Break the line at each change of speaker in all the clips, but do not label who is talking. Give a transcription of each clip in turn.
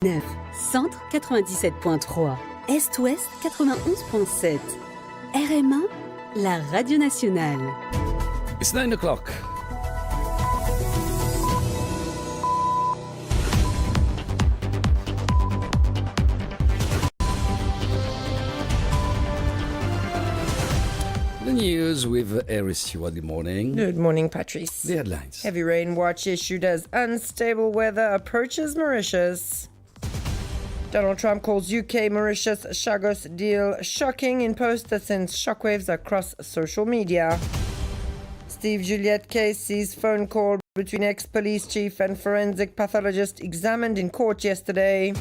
9, Centre 97.3, Est-Ouest 91.7. RM1, la radio nationale.
It's 9 o'clock. The news with RSU. Good morning.
Good morning, Patrice.
The headlines.
Heavy rain watch issued as unstable weather approaches Mauritius. Donald Trump calls UK-Mauritius Chagos deal shocking in post that sends shockwaves across social media. Steve Juliet case sees phone call between ex-police chief and forensic pathologist examined in court yesterday.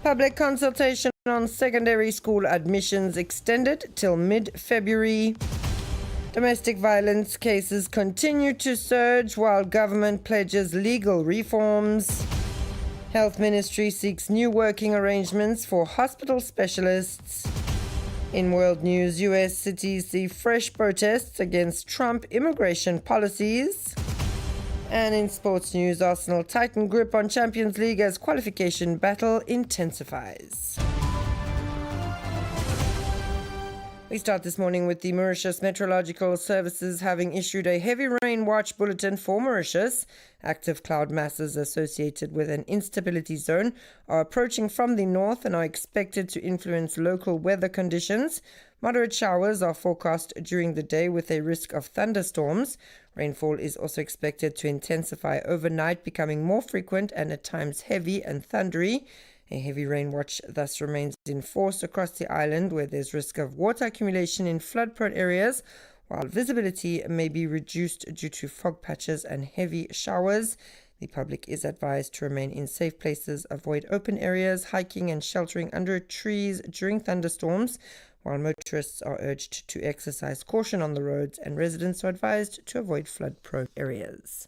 Public consultation on secondary school admissions extended till mid-February. Domestic violence cases continue to surge while government pledges legal reforms. Health Ministry seeks new working arrangements for hospital specialists. In world news, US cities see fresh protests against Trump immigration policies. And in sports news, Arsenal tighten grip on Champions League as qualification battle intensifies. We start this morning with the Mauritius Meteorological Services having issued a heavy rain watch bulletin for Mauritius. Active cloud masses associated with an instability zone are approaching from the north and are expected to influence local weather conditions. Moderate showers are forecast during the day with a risk of thunderstorms. Rainfall is also expected to intensify overnight, becoming more frequent and at times heavy and thundery. A heavy rain watch thus remains in force across the island, where there's risk of water accumulation in flood-prone areas, while visibility may be reduced due to fog patches and heavy showers. The public is advised to remain in safe places, avoid open areas, hiking and sheltering under trees during thunderstorms, while motorists are urged to exercise caution on the roads and residents are advised to avoid flood-prone areas.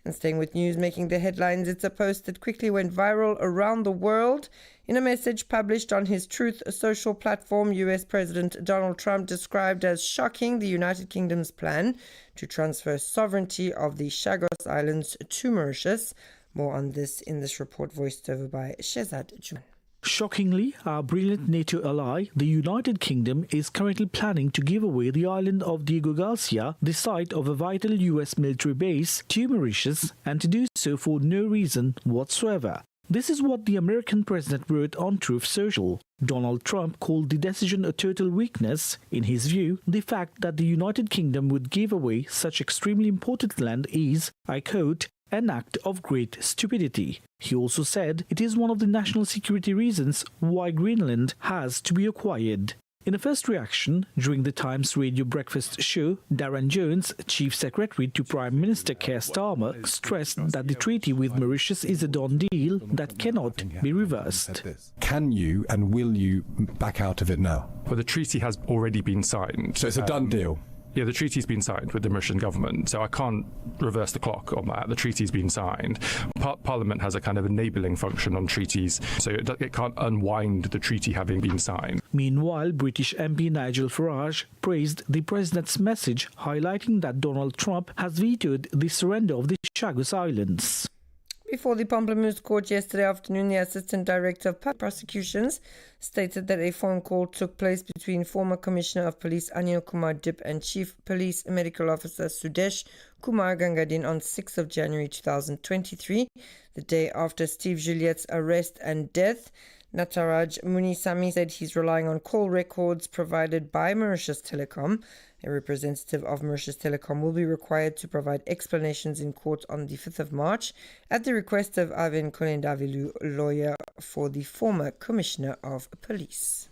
And staying with news making the headlines, it's a post that quickly went viral around the world. In a message published on his Truth Social platform, US President Donald Trump described as shocking the United Kingdom's plan to transfer sovereignty of the Chagos Islands to Mauritius. More on this in this report voiced over by Shehzad Juman.
Shockingly, our brilliant NATO ally, the United Kingdom, is currently planning to give away the island of Diego Garcia, the site of a vital US military base, to Mauritius, and to do so for no reason whatsoever. This is what the American president wrote on Truth Social. Donald Trump called the decision a total weakness. In his view, the fact that the United Kingdom would give away such extremely important land is, I quote, an act of great stupidity. He also said it is one of the national security reasons why Greenland has to be acquired. In a first reaction, during the Times Radio breakfast show, Darren Jones, Chief Secretary to Prime Minister Keir Starmer, stressed that the treaty with Mauritius is a done deal that cannot be reversed.
Can you and will you back out of it now?
Well, the treaty has already been signed.
So it's a done deal?
Yeah, the treaty's been signed with the Mauritian government, so I can't reverse the clock on that. The treaty's been signed. Parliament has a kind of enabling function on treaties, so it can't unwind the treaty having been signed.
Meanwhile, British MP Nigel Farage praised the president's message, highlighting that Donald Trump has vetoed the surrender of the Chagos Islands.
Before the Pamplemousse court yesterday afternoon, the Assistant Director of Public Prosecutions stated that a phone call took place between former Commissioner of Police Anil Kumar Dip and Chief Police Medical Officer Sudesh Kumar Gangadin on 6th of January 2023, the day after Steve Juliet's arrest and death. Nataraj Munisamy said he's relying on call records provided by Mauritius Telecom. A representative of Mauritius Telecom will be required to provide explanations in court on the 5th of March at the request of Avin Kolendavilu, lawyer for the former Commissioner of Police.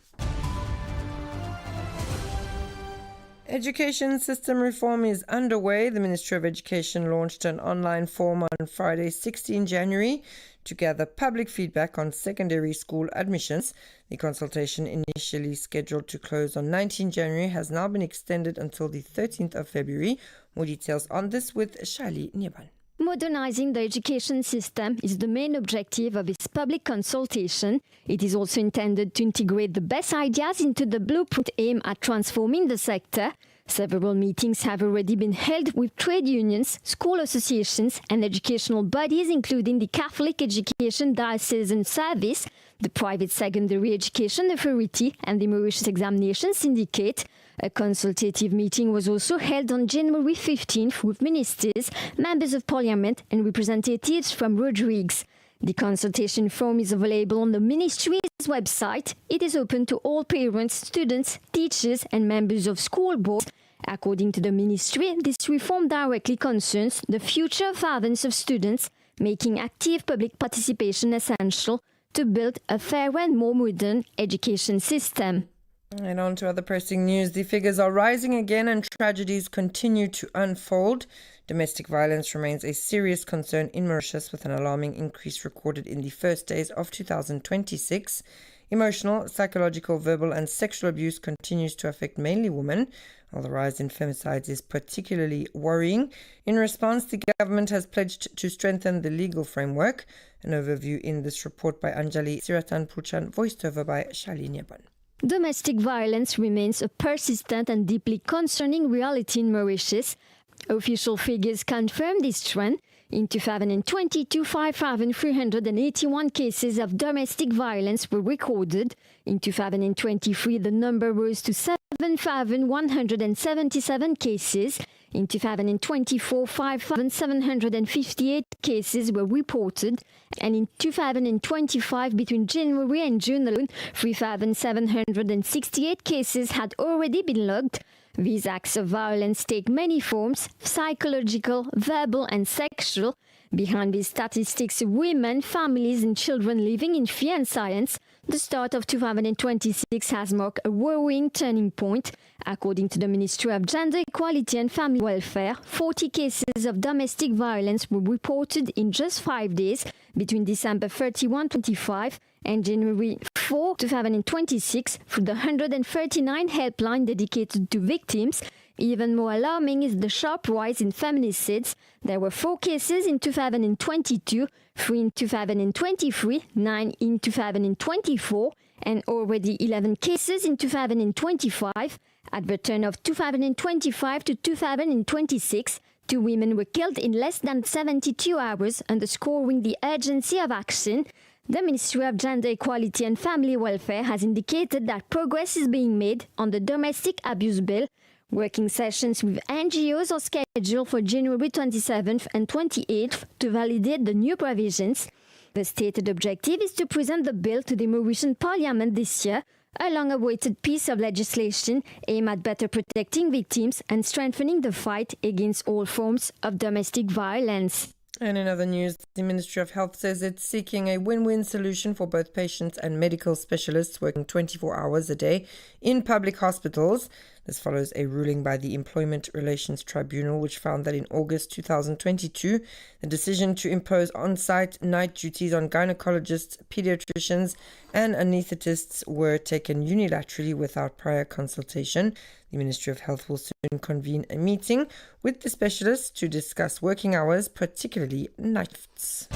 Education system reform is underway. The Ministry of Education launched an online forum on Friday, 16 January, to gather public feedback on secondary school admissions. The consultation, initially scheduled to close on 19 January, has now been extended until the 13th of February. More details on this with Shali Nieban.
Modernizing the education system is the main objective of this public consultation. It is also intended to integrate the best ideas into the blueprint aimed at transforming the sector. Several meetings have already been held with trade unions, school associations, and educational bodies, including the Catholic Education Diocesan Service, the Private Secondary Education Authority, and the Mauritius Examination Syndicate. A consultative meeting was also held on January 15th with ministers, members of parliament, and representatives from Rodrigues. The consultation form is available on the ministry's website. It is open to all parents, students, teachers, and members of school boards. According to the ministry, this reform directly concerns the future thousands of students, making active public participation essential to build a fairer and more modern education system.
And on to other pressing news. The figures are rising again and tragedies continue to unfold. Domestic violence remains a serious concern in Mauritius, with an alarming increase recorded in the first days of 2026. Emotional, psychological, verbal and sexual abuse continues to affect mainly women, while the rise in femicides is particularly worrying. In response, the government has pledged to strengthen the legal framework. An overview in this report by Anjali Siratan Puchan, voiced over by Shalini Yaban.
Domestic violence remains a persistent and deeply concerning reality in Mauritius. Official figures confirm this trend. In 2022, 5,381 cases of domestic violence were recorded. In 2023, the number rose to 7,177 cases. In 2024, 5,758 cases were reported, and in 2025, between January and June alone, 3,768 cases had already been logged. These acts of violence take many forms: psychological, verbal, and sexual. Behind these statistics, women, families, and children living in fear and silence. The start of 2026 has marked a worrying turning point. According to the Ministry of Gender Equality and Family Welfare, 40 cases of domestic violence were reported in just 5 days between December 31, 2025 and January 4, 2026 through the 139 helpline dedicated to victims. Even more alarming is the sharp rise in feminicides. There were 4 cases in 2022, 3 in 2023, 9 in 2024, and already 11 cases in 2025. At the turn of 2025 to 2026, 2 women were killed in less than 72 hours, underscoring the urgency of action. The Ministry of Gender Equality and Family Welfare has indicated that progress is being made on the domestic abuse bill. Working sessions with NGOs are scheduled for January 27th and 28th to validate the new provisions. The stated objective is to present the bill to the Mauritian Parliament this year, a long-awaited piece of legislation aimed at better protecting victims and strengthening the fight against all forms of domestic violence.
And in other news, the Ministry of Health says it's seeking a win-win solution for both patients and medical specialists working 24 hours a day in public hospitals. This follows a ruling by the Employment Relations Tribunal, which found that in August 2022, the decision to impose on-site night duties on gynecologists, pediatricians, and anaesthetists were taken unilaterally without prior consultation. The Ministry of Health will soon convene a meeting with the specialists to discuss working hours, particularly night shifts.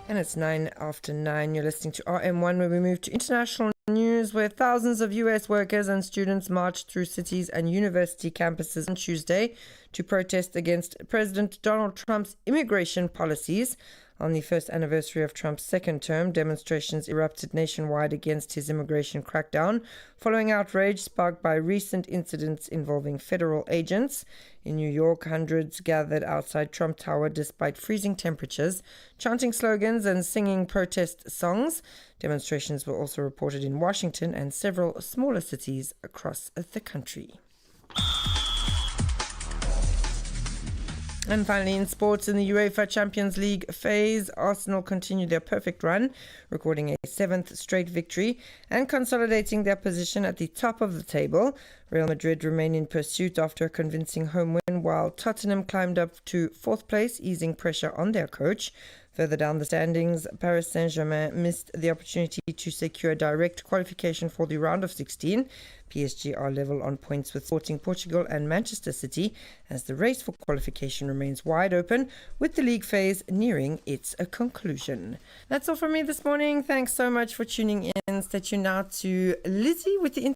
And it's 9 after 9. You're listening to RM1, where we move to international news, where thousands of US workers and students marched through cities and university campuses on Tuesday to protest against President Donald Trump's immigration policies. On the first anniversary of Trump's second term, demonstrations erupted nationwide against his immigration crackdown, following outrage sparked by recent incidents involving federal agents. In New York, hundreds gathered outside Trump Tower despite freezing temperatures, chanting slogans and singing protest songs. Demonstrations were also reported in Washington and several smaller cities across the country. And finally, in sports, in the UEFA Champions League phase, Arsenal continued their perfect run, recording a 7th straight victory and consolidating their position at the top of the table. Real Madrid remain in pursuit after a convincing home win, while Tottenham climbed up to 4th place, easing pressure on their coach. Further down the standings, Paris Saint-Germain missed the opportunity to secure direct qualification for the round of 16. PSG are level on points with Sporting Portugal and Manchester City, as the race for qualification remains wide open, with the league phase nearing its conclusion. That's all from me this morning. Thanks so much for tuning in. Stay tuned now to Lizzie with the